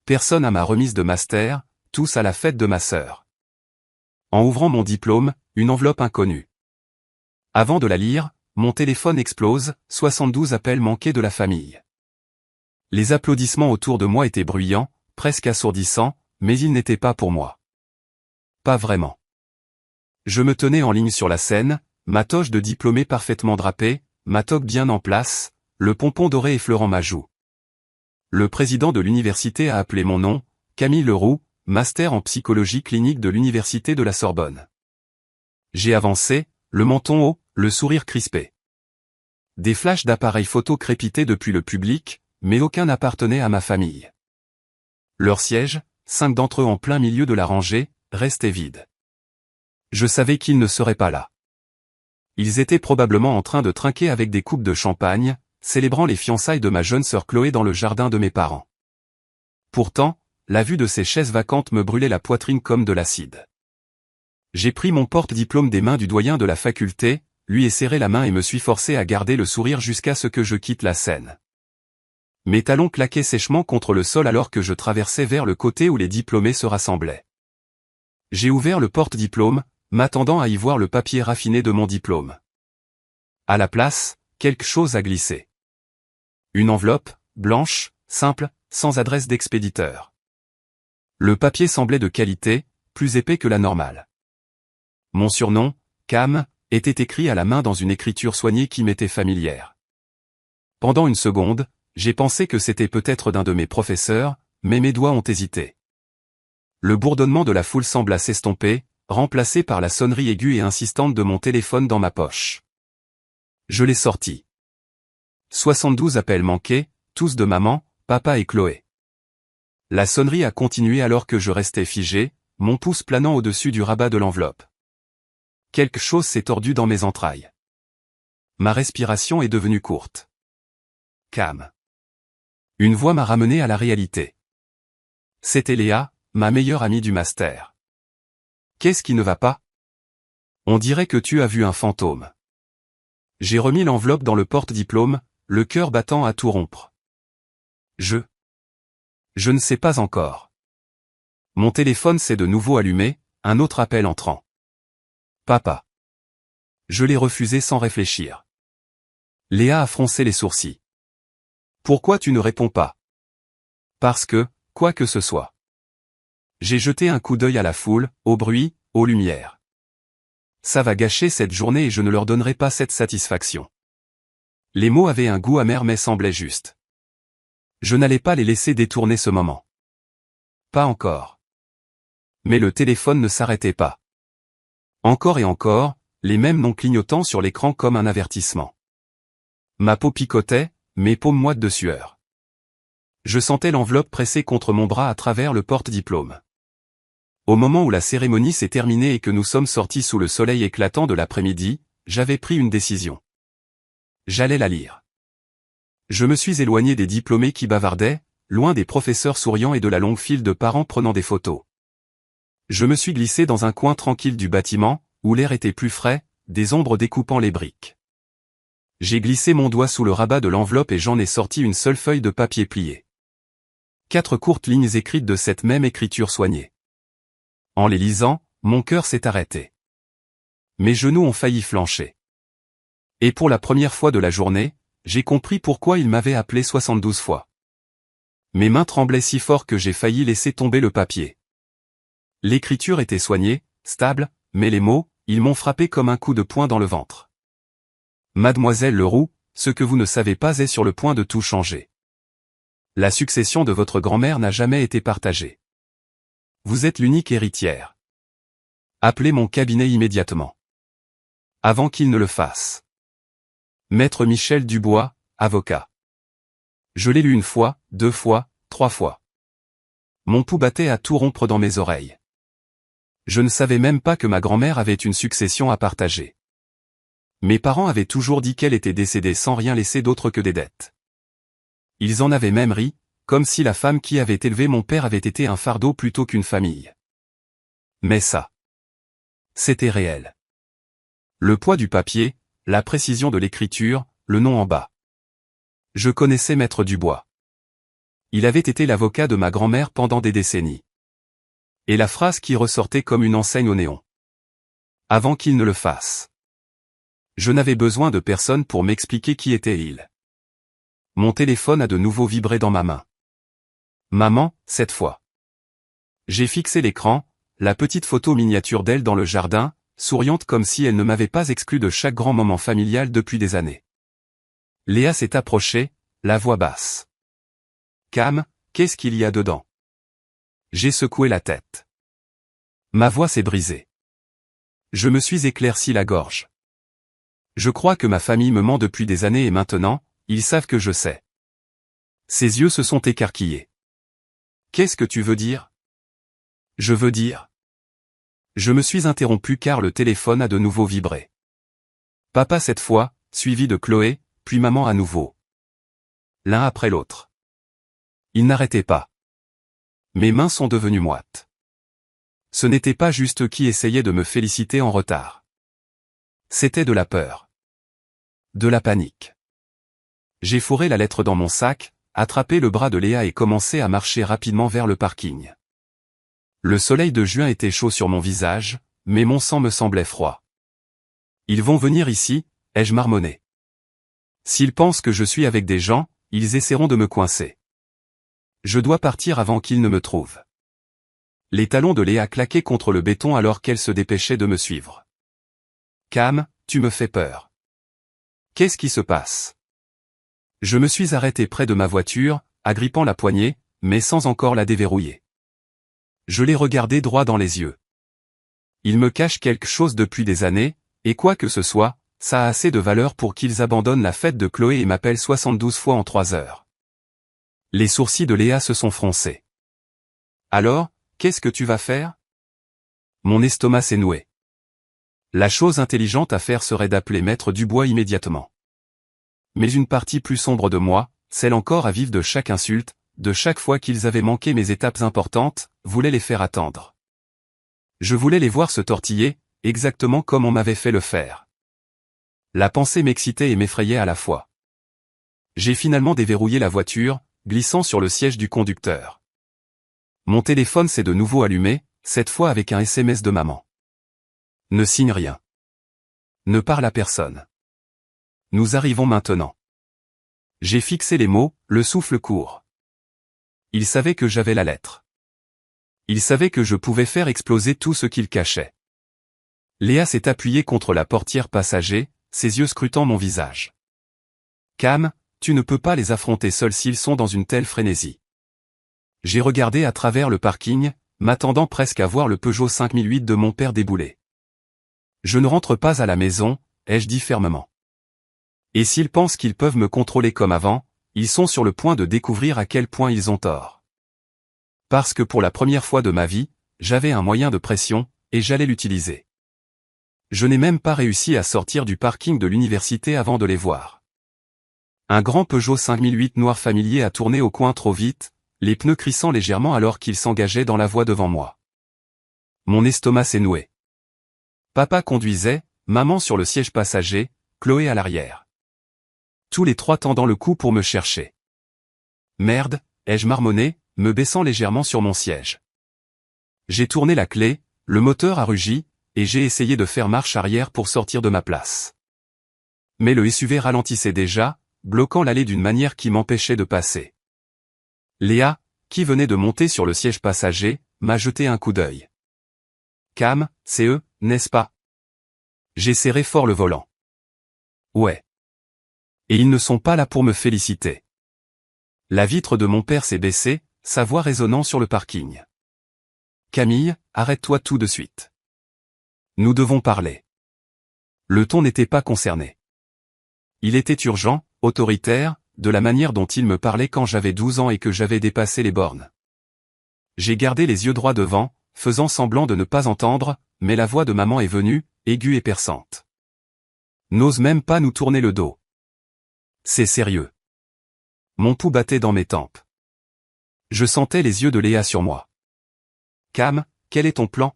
personne à ma remise de master, tous à la fête de ma sœur. En ouvrant mon diplôme, une enveloppe inconnue. Avant de la lire, mon téléphone explose, 72 appels manqués de la famille. Les applaudissements autour de moi étaient bruyants, presque assourdissants, mais ils n'étaient pas pour moi. Pas vraiment. Je me tenais en ligne sur la scène, ma toge de diplômé parfaitement drapée, ma toque bien en place, le pompon doré effleurant ma joue. Le président de l'université a appelé mon nom, Camille Leroux, master en psychologie clinique de l'université de la Sorbonne. J'ai avancé, le menton haut, le sourire crispé. Des flashs d'appareils photo crépitaient depuis le public, mais aucun n'appartenait à ma famille. Leurs sièges, 5 d'entre eux en plein milieu de la rangée, restaient vides. Je savais qu'ils ne seraient pas là. Ils étaient probablement en train de trinquer avec des coupes de champagne, célébrant les fiançailles de ma jeune sœur Chloé dans le jardin de mes parents. Pourtant, la vue de ces chaises vacantes me brûlait la poitrine comme de l'acide. J'ai pris mon porte-diplôme des mains du doyen de la faculté, lui ai serré la main et me suis forcé à garder le sourire jusqu'à ce que je quitte la scène. Mes talons claquaient sèchement contre le sol alors que je traversais vers le côté où les diplômés se rassemblaient. J'ai ouvert le porte-diplôme, m'attendant à y voir le papier raffiné de mon diplôme. À la place, quelque chose a glissé. Une enveloppe, blanche, simple, sans adresse d'expéditeur. Le papier semblait de qualité, plus épais que la normale. Mon surnom, Cam, était écrit à la main dans une écriture soignée qui m'était familière. Pendant une seconde, j'ai pensé que c'était peut-être d'un de mes professeurs, mais mes doigts ont hésité. Le bourdonnement de la foule sembla s'estomper, remplacé par la sonnerie aiguë et insistante de mon téléphone dans ma poche. Je l'ai sorti. 72 appels manqués, tous de maman, papa et Chloé. La sonnerie a continué alors que je restais figé, mon pouce planant au-dessus du rabat de l'enveloppe. Quelque chose s'est tordu dans mes entrailles. Ma respiration est devenue courte. Cam. Une voix m'a ramené à la réalité. C'était Léa, ma meilleure amie du master. Qu'est-ce qui ne va pas? On dirait que tu as vu un fantôme. J'ai remis l'enveloppe dans le porte-diplôme, le cœur battant à tout rompre. Je ne sais pas encore. Mon téléphone s'est de nouveau allumé, un autre appel entrant. Papa. Je l'ai refusé sans réfléchir. Léa a froncé les sourcils. Pourquoi tu ne réponds pas? Parce que, quoi que ce soit. J'ai jeté un coup d'œil à la foule, au bruit, aux lumières. Ça va gâcher cette journée et je ne leur donnerai pas cette satisfaction. Les mots avaient un goût amer mais semblaient justes. Je n'allais pas les laisser détourner ce moment. Pas encore. Mais le téléphone ne s'arrêtait pas. Encore et encore, les mêmes noms clignotant sur l'écran comme un avertissement. Ma peau picotait, mes paumes moites de sueur. Je sentais l'enveloppe pressée contre mon bras à travers le porte-diplôme. Au moment où la cérémonie s'est terminée et que nous sommes sortis sous le soleil éclatant de l'après-midi, j'avais pris une décision. J'allais la lire. Je me suis éloigné des diplômés qui bavardaient, loin des professeurs souriants et de la longue file de parents prenant des photos. Je me suis glissé dans un coin tranquille du bâtiment, où l'air était plus frais, des ombres découpant les briques. J'ai glissé mon doigt sous le rabat de l'enveloppe et j'en ai sorti une seule feuille de papier pliée. 4 courtes lignes écrites de cette même écriture soignée. En les lisant, mon cœur s'est arrêté. Mes genoux ont failli flancher. Et pour la première fois de la journée, j'ai compris pourquoi il m'avait appelé 72 fois. Mes mains tremblaient si fort que j'ai failli laisser tomber le papier. L'écriture était soignée, stable, mais les mots, ils m'ont frappé comme un coup de poing dans le ventre. Mademoiselle Leroux, ce que vous ne savez pas est sur le point de tout changer. La succession de votre grand-mère n'a jamais été partagée. Vous êtes l'unique héritière. Appelez mon cabinet immédiatement. Avant qu'il ne le fasse. Maître Michel Dubois, avocat. Je l'ai lu 1 fois, 2 fois, 3 fois. Mon pouls battait à tout rompre dans mes oreilles. Je ne savais même pas que ma grand-mère avait une succession à partager. Mes parents avaient toujours dit qu'elle était décédée sans rien laisser d'autre que des dettes. Ils en avaient même ri, comme si la femme qui avait élevé mon père avait été un fardeau plutôt qu'une famille. Mais ça, c'était réel. Le poids du papier, la précision de l'écriture, le nom en bas. Je connaissais Maître Dubois. Il avait été l'avocat de ma grand-mère pendant des décennies. Et la phrase qui ressortait comme une enseigne au néon. Avant qu'il ne le fasse. Je n'avais besoin de personne pour m'expliquer qui était-il. Mon téléphone a de nouveau vibré dans ma main. Maman, cette fois. J'ai fixé l'écran, la petite photo miniature d'elle dans le jardin, souriante comme si elle ne m'avait pas exclu de chaque grand moment familial depuis des années. Léa s'est approchée, la voix basse. Cam, qu'est-ce qu'il y a dedans? J'ai secoué la tête. Ma voix s'est brisée. Je me suis éclairci la gorge. Je crois que ma famille me ment depuis des années et maintenant, ils savent que je sais. Ses yeux se sont écarquillés. Qu'est-ce que tu veux dire? Je veux dire. Je me suis interrompu car le téléphone a de nouveau vibré. Papa cette fois, suivi de Chloé, puis maman à nouveau. L'un après l'autre. Il n'arrêtait pas. Mes mains sont devenues moites. Ce n'était pas juste eux qui essayaient de me féliciter en retard. C'était de la peur. De la panique. J'ai fourré la lettre dans mon sac, attrapé le bras de Léa et commencé à marcher rapidement vers le parking. Le soleil de juin était chaud sur mon visage, mais mon sang me semblait froid. Ils vont venir ici, ai-je marmonné. S'ils pensent que je suis avec des gens, ils essaieront de me coincer. Je dois partir avant qu'ils ne me trouvent. Les talons de Léa claquaient contre le béton alors qu'elle se dépêchait de me suivre. Cam, tu me fais peur. Qu'est-ce qui se passe? Je me suis arrêté près de ma voiture, agrippant la poignée, mais sans encore la déverrouiller. Je l'ai regardé droit dans les yeux. Il me cache quelque chose depuis des années, et quoi que ce soit, ça a assez de valeur pour qu'ils abandonnent la fête de Chloé et m'appellent 72 fois en 3 heures. Les sourcils de Léa se sont froncés. Alors, qu'est-ce que tu vas faire? Mon estomac s'est noué. La chose intelligente à faire serait d'appeler Maître Dubois immédiatement. Mais une partie plus sombre de moi, celle encore à vivre de chaque insulte, de chaque fois qu'ils avaient manqué mes étapes importantes, voulait les faire attendre. Je voulais les voir se tortiller, exactement comme on m'avait fait le faire. La pensée m'excitait et m'effrayait à la fois. J'ai finalement déverrouillé la voiture, glissant sur le siège du conducteur. Mon téléphone s'est de nouveau allumé, cette fois avec un SMS de maman. Ne signe rien. Ne parle à personne. Nous arrivons maintenant. J'ai fixé les mots, le souffle court. Il savait que j'avais la lettre. Il savait que je pouvais faire exploser tout ce qu'il cachait. Léa s'est appuyée contre la portière passager, ses yeux scrutant mon visage. Cam, tu ne peux pas les affronter seuls s'ils sont dans une telle frénésie. J'ai regardé à travers le parking, m'attendant presque à voir le Peugeot 5008 de mon père débouler. Je ne rentre pas à la maison, ai-je dit fermement. Et s'ils pensent qu'ils peuvent me contrôler comme avant, ils sont sur le point de découvrir à quel point ils ont tort. Parce que pour la première fois de ma vie, j'avais un moyen de pression, et j'allais l'utiliser. Je n'ai même pas réussi à sortir du parking de l'université avant de les voir. Un grand Peugeot 5008 noir familier a tourné au coin trop vite, les pneus crissant légèrement alors qu'il s'engageait dans la voie devant moi. Mon estomac s'est noué. Papa conduisait, maman sur le siège passager, Chloé à l'arrière. Tous les trois tendant le cou pour me chercher. Merde, ai-je marmonné, me baissant légèrement sur mon siège. J'ai tourné la clé, le moteur a rugi, et j'ai essayé de faire marche arrière pour sortir de ma place. Mais le SUV ralentissait déjà, bloquant l'allée d'une manière qui m'empêchait de passer. Léa, qui venait de monter sur le siège passager, m'a jeté un coup d'œil. Cam, c'est eux, n'est-ce pas? J'ai serré fort le volant. Ouais. Et ils ne sont pas là pour me féliciter. La vitre de mon père s'est baissée, sa voix résonnant sur le parking. Camille, arrête-toi tout de suite. Nous devons parler. Le ton n'était pas concerné. Il était urgent, autoritaire, de la manière dont il me parlait quand j'avais 12 ans et que j'avais dépassé les bornes. J'ai gardé les yeux droits devant, faisant semblant de ne pas entendre, mais la voix de maman est venue, aiguë et perçante. N'ose même pas nous tourner le dos. C'est sérieux. Mon pouls battait dans mes tempes. Je sentais les yeux de Léa sur moi. Cam, quel est ton plan?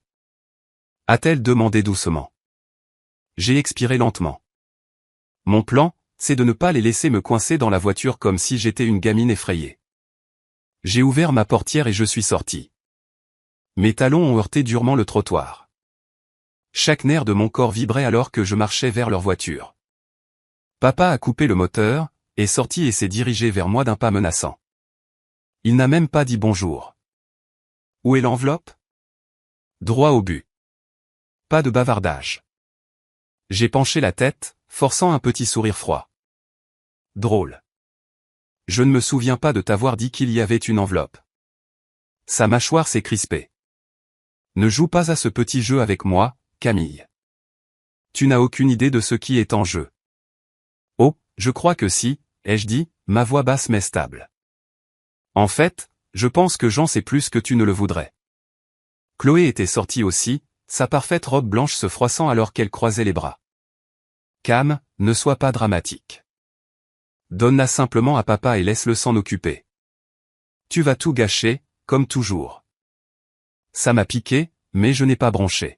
A-t-elle demandé doucement. J'ai expiré lentement. Mon plan, c'est de ne pas les laisser me coincer dans la voiture comme si j'étais une gamine effrayée. J'ai ouvert ma portière et je suis sorti. Mes talons ont heurté durement le trottoir. Chaque nerf de mon corps vibrait alors que je marchais vers leur voiture. Papa a coupé le moteur, est sorti et s'est dirigé vers moi d'un pas menaçant. Il n'a même pas dit bonjour. Où est l'enveloppe? Droit au but. Pas de bavardage. J'ai penché la tête, forçant un petit sourire froid. Drôle. Je ne me souviens pas de t'avoir dit qu'il y avait une enveloppe. Sa mâchoire s'est crispée. Ne joue pas à ce petit jeu avec moi, Camille. Tu n'as aucune idée de ce qui est en jeu. Oh, je crois que si, ai-je dit, ma voix basse mais stable. En fait, je pense que j'en sais plus que tu ne le voudrais. Chloé était sortie aussi, sa parfaite robe blanche se froissant alors qu'elle croisait les bras. Cam, ne sois pas dramatique. Donne-la simplement à papa et laisse-le s'en occuper. Tu vas tout gâcher, comme toujours. Ça m'a piqué, mais je n'ai pas bronché.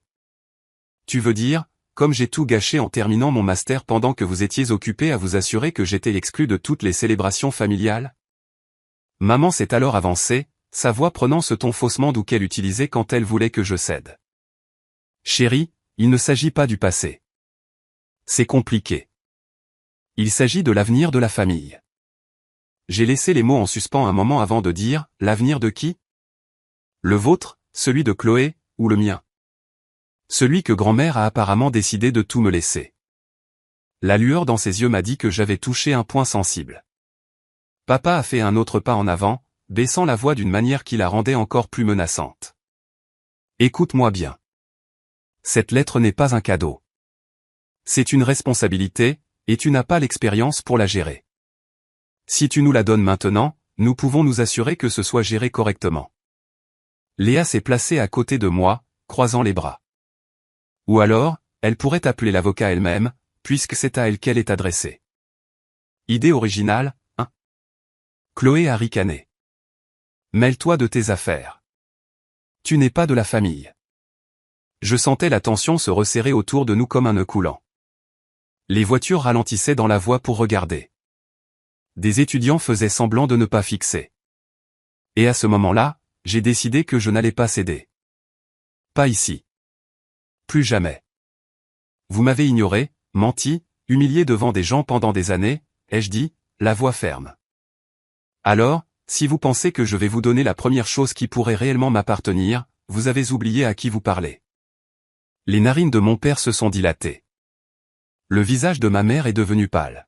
Tu veux dire, comme j'ai tout gâché en terminant mon master pendant que vous étiez occupé à vous assurer que j'étais exclu de toutes les célébrations familiales? Maman s'est alors avancée, sa voix prenant ce ton faussement doux qu'elle utilisait quand elle voulait que je cède. Chérie, il ne s'agit pas du passé. C'est compliqué. Il s'agit de l'avenir de la famille. J'ai laissé les mots en suspens un moment avant de dire, l'avenir de qui? Le vôtre, celui de Chloé, ou le mien? Celui que grand-mère a apparemment décidé de tout me laisser. La lueur dans ses yeux m'a dit que j'avais touché un point sensible. Papa a fait un autre pas en avant, baissant la voix d'une manière qui la rendait encore plus menaçante. Écoute-moi bien. Cette lettre n'est pas un cadeau. C'est une responsabilité, et tu n'as pas l'expérience pour la gérer. Si tu nous la donnes maintenant, nous pouvons nous assurer que ce soit géré correctement. Léa s'est placée à côté de moi, croisant les bras. Ou alors, elle pourrait appeler l'avocat elle-même, puisque c'est à elle qu'elle est adressée. Idée originale, hein? Chloé a ricané. Mêle-toi de tes affaires. Tu n'es pas de la famille. Je sentais la tension se resserrer autour de nous comme un nœud coulant. Les voitures ralentissaient dans la voie pour regarder. Des étudiants faisaient semblant de ne pas fixer. Et à ce moment-là, j'ai décidé que je n'allais pas céder. Pas ici. Plus jamais. Vous m'avez ignoré, menti, humilié devant des gens pendant des années, ai-je dit, la voix ferme. Alors, si vous pensez que je vais vous donner la première chose qui pourrait réellement m'appartenir, vous avez oublié à qui vous parlez. Les narines de mon père se sont dilatées. Le visage de ma mère est devenu pâle.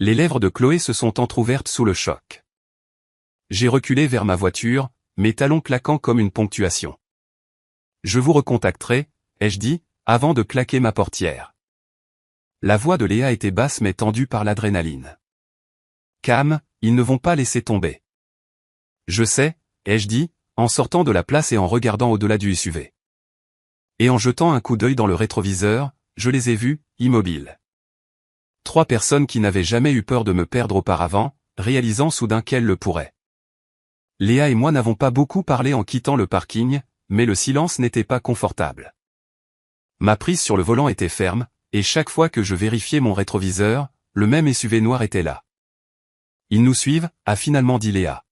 Les lèvres de Chloé se sont entr'ouvertes sous le choc. J'ai reculé vers ma voiture, mes talons claquant comme une ponctuation. Je vous recontacterai, ai-je dit, avant de claquer ma portière. La voix de Léa était basse mais tendue par l'adrénaline. Cam, ils ne vont pas laisser tomber. Je sais, ai-je dit, en sortant de la place et en regardant au-delà du SUV. Et en jetant un coup d'œil dans le rétroviseur, je les ai vus, immobiles. 3 personnes qui n'avaient jamais eu peur de me perdre auparavant, réalisant soudain qu'elles le pourraient. Léa et moi n'avons pas beaucoup parlé en quittant le parking, mais le silence n'était pas confortable. Ma prise sur le volant était ferme, et chaque fois que je vérifiais mon rétroviseur, le même SUV noir était là. Ils nous suivent, a finalement dit Léa.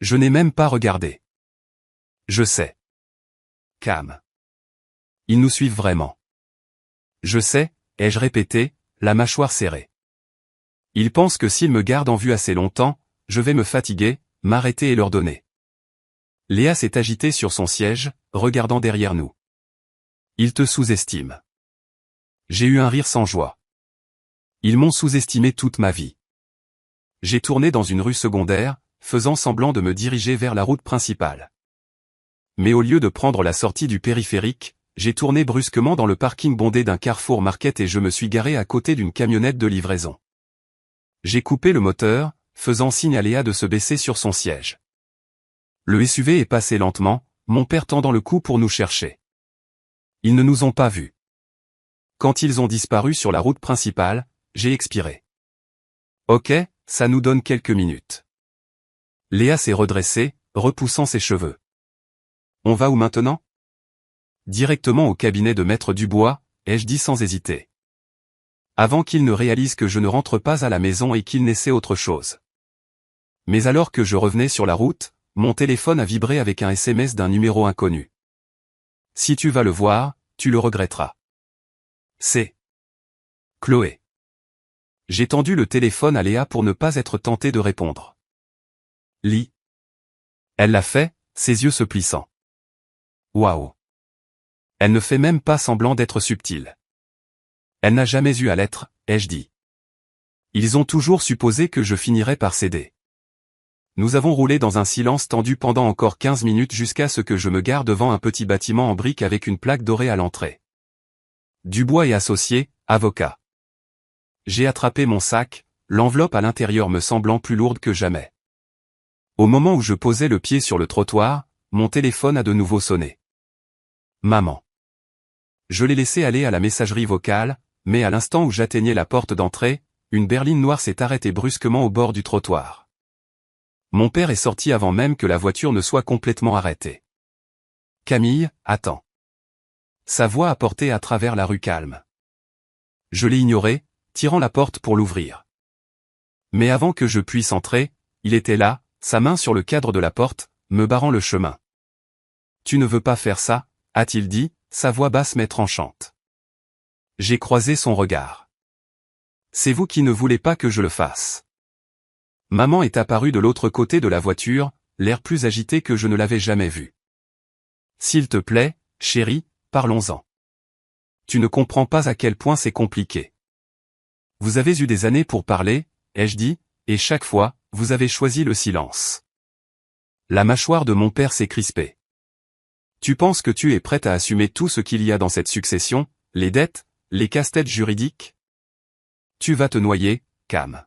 Je n'ai même pas regardé. Je sais. Cam. Ils nous suivent vraiment. Je sais, ai-je répété, la mâchoire serrée. Ils pensent que s'ils me gardent en vue assez longtemps, je vais me fatiguer, m'arrêter et leur donner. Léa s'est agitée sur son siège, regardant derrière nous. Ils te sous-estiment. J'ai eu un rire sans joie. Ils m'ont sous-estimé toute ma vie. J'ai tourné dans une rue secondaire, faisant semblant de me diriger vers la route principale. Mais au lieu de prendre la sortie du périphérique, j'ai tourné brusquement dans le parking bondé d'un Carrefour Market et je me suis garé à côté d'une camionnette de livraison. J'ai coupé le moteur, faisant signe à Léa de se baisser sur son siège. Le SUV est passé lentement, mon père tendant le cou pour nous chercher. Ils ne nous ont pas vus. Quand ils ont disparu sur la route principale, j'ai expiré. Ok, ça nous donne quelques minutes. Léa s'est redressée, repoussant ses cheveux. On va où maintenant? Directement au cabinet de Maître Dubois, ai-je dit sans hésiter. Avant qu'il ne réalise que je ne rentre pas à la maison et qu'il n'essaie autre chose. Mais alors que je revenais sur la route, mon téléphone a vibré avec un SMS d'un numéro inconnu. Si tu vas le voir, tu le regretteras. C'est Chloé. J'ai tendu le téléphone à Léa pour ne pas être tenté de répondre. Lis. Elle l'a fait, ses yeux se plissant. Waouh. Elle ne fait même pas semblant d'être subtile. Elle n'a jamais eu à l'être, ai-je dit. Ils ont toujours supposé que je finirais par céder. Nous avons roulé dans un silence tendu pendant encore 15 minutes jusqu'à ce que je me gare devant un petit bâtiment en briques avec une plaque dorée à l'entrée. Dubois et Associés, avocat. J'ai attrapé mon sac, l'enveloppe à l'intérieur me semblant plus lourde que jamais. Au moment où je posais le pied sur le trottoir, mon téléphone a de nouveau sonné. Maman. Je l'ai laissé aller à la messagerie vocale, mais à l'instant où j'atteignais la porte d'entrée, une berline noire s'est arrêtée brusquement au bord du trottoir. Mon père est sorti avant même que la voiture ne soit complètement arrêtée. Camille, attends. Sa voix a porté à travers la rue calme. Je l'ai ignoré, tirant la porte pour l'ouvrir. Mais avant que je puisse entrer, il était là, sa main sur le cadre de la porte, me barrant le chemin. Tu ne veux pas faire ça, a-t-il dit, sa voix basse mais tranchante. J'ai croisé son regard. C'est vous qui ne voulez pas que je le fasse. Maman est apparue de l'autre côté de la voiture, l'air plus agité que je ne l'avais jamais vu. S'il te plaît, chérie, parlons-en. Tu ne comprends pas à quel point c'est compliqué. Vous avez eu des années pour parler, ai-je dit, et chaque fois, vous avez choisi le silence. La mâchoire de mon père s'est crispée. Tu penses que tu es prête à assumer tout ce qu'il y a dans cette succession, les dettes, les casse-têtes juridiques? Tu vas te noyer, Cam.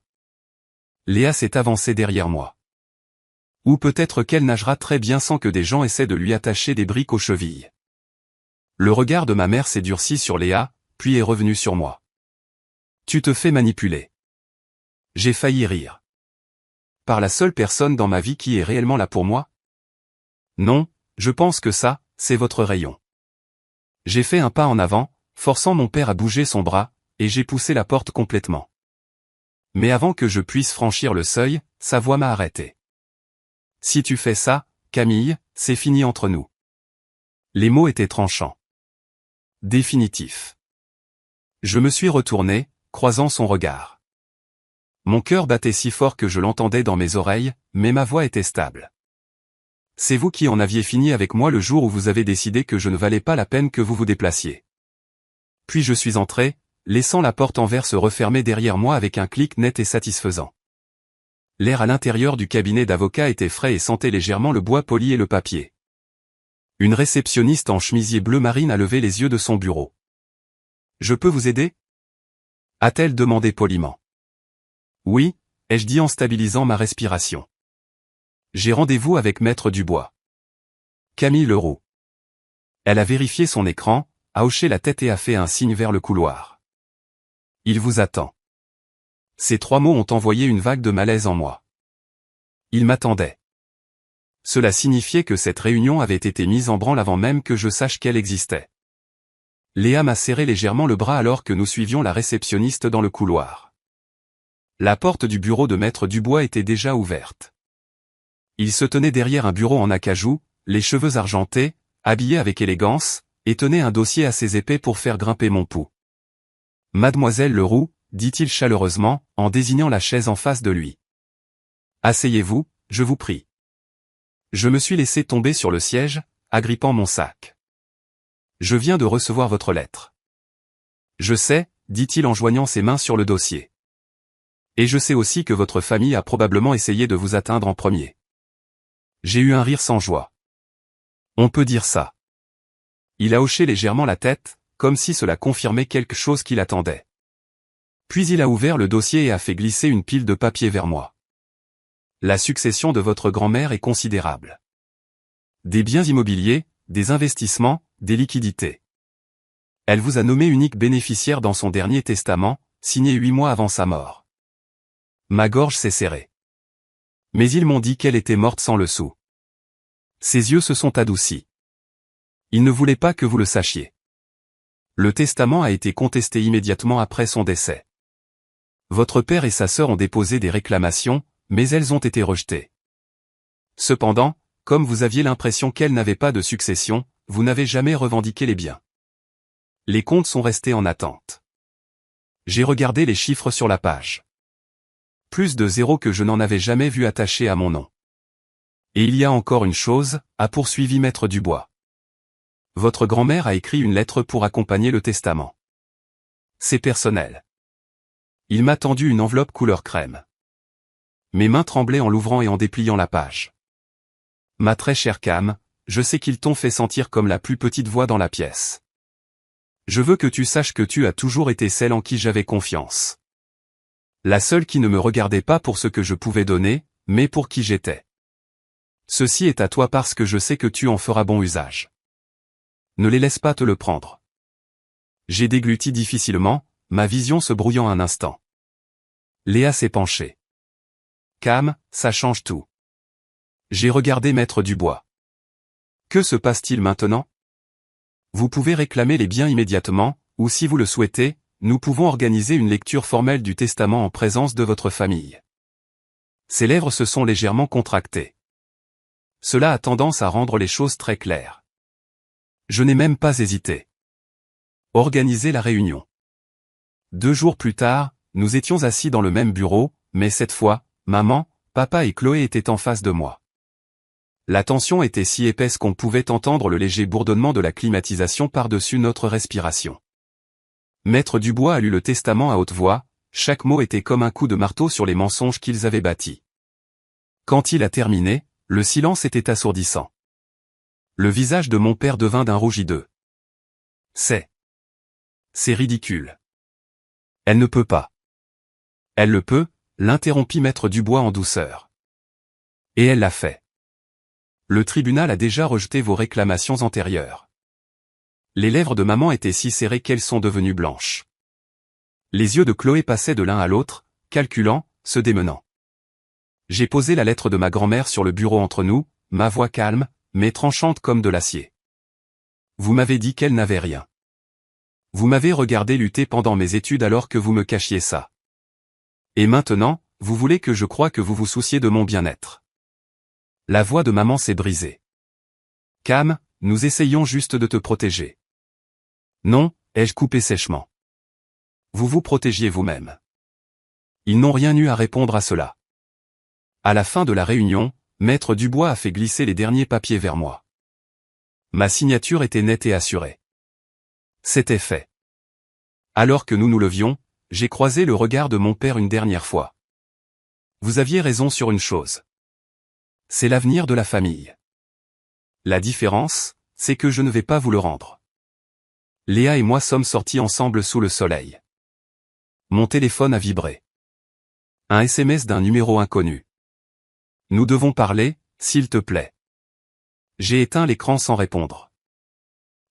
Léa s'est avancée derrière moi. Ou peut-être qu'elle nagera très bien sans que des gens essaient de lui attacher des briques aux chevilles. Le regard de ma mère s'est durci sur Léa, puis est revenu sur moi. Tu te fais manipuler. J'ai failli rire. Par la seule personne dans ma vie qui est réellement là pour moi? Non, je pense que ça, c'est votre rayon. J'ai fait un pas en avant, forçant mon père à bouger son bras, et j'ai poussé la porte complètement. Mais avant que je puisse franchir le seuil, sa voix m'a arrêté. Si tu fais ça, Camille, c'est fini entre nous. Les mots étaient tranchants. Définitif. Je me suis retourné, croisant son regard. Mon cœur battait si fort que je l'entendais dans mes oreilles, mais ma voix était stable. C'est vous qui en aviez fini avec moi le jour où vous avez décidé que je ne valais pas la peine que vous vous déplaciez. Puis je suis entré, laissant la porte en verre se refermer derrière moi avec un clic net et satisfaisant. L'air à l'intérieur du cabinet d'avocat était frais et sentait légèrement le bois poli et le papier. Une réceptionniste en chemisier bleu marine a levé les yeux de son bureau. « Je peux vous aider ?» a-t-elle demandé poliment. « Oui », ai-je dit en stabilisant ma respiration. « J'ai rendez-vous avec Maître Dubois. » Camille Leroux. Elle a vérifié son écran, a hoché la tête et a fait un signe vers le couloir. « Il vous attend. » Ces 3 mots ont envoyé une vague de malaise en moi. Il m'attendait. Cela signifiait que cette réunion avait été mise en branle avant même que je sache qu'elle existait. Léa m'a serré légèrement le bras alors que nous suivions la réceptionniste dans le couloir. La porte du bureau de Maître Dubois était déjà ouverte. Il se tenait derrière un bureau en acajou, les cheveux argentés, habillé avec élégance, et tenait un dossier assez épais pour faire grimper mon pouls. « Mademoiselle Leroux », dit-il chaleureusement, en désignant la chaise en face de lui. « Asseyez-vous, je vous prie. » Je me suis laissé tomber sur le siège, agrippant mon sac. « Je viens de recevoir votre lettre. »« Je sais », dit-il en joignant ses mains sur le dossier. « Et je sais aussi que votre famille a probablement essayé de vous atteindre en premier. » J'ai eu un rire sans joie. « On peut dire ça. » Il a hoché légèrement la tête, comme si cela confirmait quelque chose qu'il attendait. Puis il a ouvert le dossier et a fait glisser une pile de papier vers moi. La succession de votre grand-mère est considérable. Des biens immobiliers, des investissements, des liquidités. Elle vous a nommé unique bénéficiaire dans son dernier testament, signé 8 mois avant sa mort. Ma gorge s'est serrée. Mais ils m'ont dit qu'elle était morte sans le sou. Ses yeux se sont adoucis. Ils ne voulaient pas que vous le sachiez. Le testament a été contesté immédiatement après son décès. Votre père et sa sœur ont déposé des réclamations, mais elles ont été rejetées. Cependant, comme vous aviez l'impression qu'elles n'avaient pas de succession, vous n'avez jamais revendiqué les biens. Les comptes sont restés en attente. J'ai regardé les chiffres sur la page. Plus de zéros que je n'en avais jamais vu attaché à mon nom. Et il y a encore une chose, a poursuivi Maître Dubois. Votre grand-mère a écrit une lettre pour accompagner le testament. C'est personnel. Il m'a tendu une enveloppe couleur crème. Mes mains tremblaient en l'ouvrant et en dépliant la page. Ma très chère Cam, je sais qu'ils t'ont fait sentir comme la plus petite voix dans la pièce. Je veux que tu saches que tu as toujours été celle en qui j'avais confiance. La seule qui ne me regardait pas pour ce que je pouvais donner, mais pour qui j'étais. Ceci est à toi parce que je sais que tu en feras bon usage. Ne les laisse pas te le prendre. J'ai dégluti difficilement, ma vision se brouillant un instant. Léa s'est penchée. Cam, ça change tout. J'ai regardé Maître Dubois. Que se passe-t-il maintenant? Vous pouvez réclamer les biens immédiatement, ou si vous le souhaitez, nous pouvons organiser une lecture formelle du testament en présence de votre famille. Ses lèvres se sont légèrement contractées. Cela a tendance à rendre les choses très claires. Je n'ai même pas hésité. Organiser la réunion. 2 jours plus tard, nous étions assis dans le même bureau, mais cette fois, maman, papa et Chloé étaient en face de moi. La tension était si épaisse qu'on pouvait entendre le léger bourdonnement de la climatisation par-dessus notre respiration. Maître Dubois a lu le testament à haute voix, chaque mot était comme un coup de marteau sur les mensonges qu'ils avaient bâtis. Quand il a terminé, le silence était assourdissant. Le visage de mon père devint d'un rouge hideux. C'est ridicule. Elle ne peut pas. Elle le peut, l'interrompit Maître Dubois en douceur. Et elle l'a fait. Le tribunal a déjà rejeté vos réclamations antérieures. Les lèvres de maman étaient si serrées qu'elles sont devenues blanches. Les yeux de Chloé passaient de l'un à l'autre, calculant, se démenant. J'ai posé la lettre de ma grand-mère sur le bureau entre nous, ma voix calme, mais tranchante comme de l'acier. Vous m'avez dit qu'elle n'avait rien. Vous m'avez regardé lutter pendant mes études alors que vous me cachiez ça. Et maintenant, vous voulez que je croie que vous vous souciez de mon bien-être. La voix de maman s'est brisée. Cam, nous essayons juste de te protéger. Non, ai-je coupé sèchement. Vous vous protégiez vous-même. Ils n'ont rien eu à répondre à cela. À la fin de la réunion, Maître Dubois a fait glisser les derniers papiers vers moi. Ma signature était nette et assurée. C'était fait. Alors que nous nous levions, j'ai croisé le regard de mon père une dernière fois. Vous aviez raison sur une chose. C'est l'avenir de la famille. La différence, c'est que je ne vais pas vous le rendre. Léa et moi sommes sortis ensemble sous le soleil. Mon téléphone a vibré. Un SMS d'un numéro inconnu. Nous devons parler, s'il te plaît. J'ai éteint l'écran sans répondre.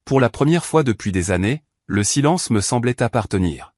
Pour la première fois depuis des années, le silence me semblait appartenir.